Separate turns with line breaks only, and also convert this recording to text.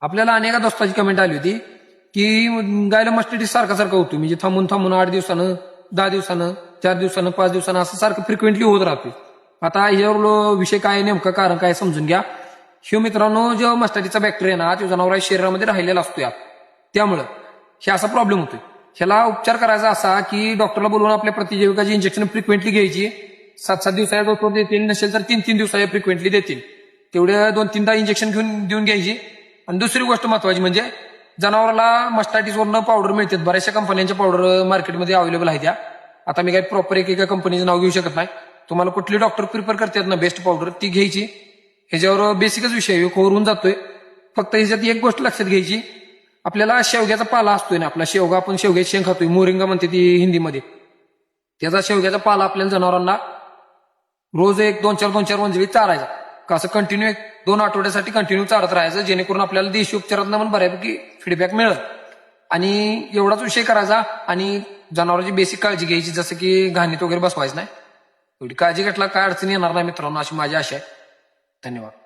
आपल्याला अनेका दोस्ताची कमेंट आली होती की गायला मस्टडीज सारखं होतो, म्हणजे थांबून थांबून 8 दिवसानं, 10 दिवसानं, 4 दिवसानं, 5 दिवसानं असं सारखं फ्रिक्वेंटली होत राहते. आता ह्यावर विषय काय, नेमकं कारण काय समजून घ्या. शिव मित्रांनो, जो मस्टडीचा बॅक्टेरिया ना तो जनावरांच्या शरीरामध्ये राहिलेला असतो यात, त्यामुळं हे असा प्रॉब्लेम होतोय. ह्याला उपचार करायचा असा की डॉक्टरला बोलवून आपल्या प्रतिजैविकाची इंजेक्शन फ्रिक्वेंटली घ्यायची. 7-7 दिवसाच्या डोसवर देतील, नसेल तर 3-3 दिवसाच्या फ्रिक्वेंटली देतील. तेवढे 2-3दा इंजेक्शन देऊन घ्यायची. आणि दुसरी गोष्ट महत्वाची म्हणजे जनावराला मस्टायटिसवरनं पावडर मिळतात. बऱ्याचशा कंपन्यांच्या पावडर मार्केटमध्ये अवेलेबल आहे त्या. आता मी काही प्रॉपर एका कंपनीचं नाव घेऊ शकत नाही. तुम्हाला कुठली डॉक्टर प्रिफर करतात ना बेस्ट पावडर, ती घ्यायची. ह्याच्यावर बेसिकच विषय कव्हर होऊन जातोय. फक्त ह्याच्यात एक गोष्ट लक्षात घ्यायची, आपल्याला शेवग्याचा पाला असतोय ना, आपला शेवगा, आपण शेवग्याची शेंग खातोय, मोरिंगा म्हणते ती हिंदीमध्ये. त्याचा शेवग्याचा पाला आपल्याला जनावरांना रोज 1-2-4 मंजरी चारायचा. कसं कंटिन्यू 2 आठवड्यासाठी कंटिन्यू चारत राहायचं, जेणेकरून आपल्याला देशी उपचारातनं पण बऱ्यापैकी फीडबॅक मिळेल. आणि एवढाच विषय करायचा. आणि जनावरांची बेसिक काळजी घ्यायची, जसं की घाणीत वगैरे बसवायचं नाही. एवढी काळजी घेतला काय अडचण येणार नाही मित्रांनो, अशी माझी आशा आहे. धन्यवाद.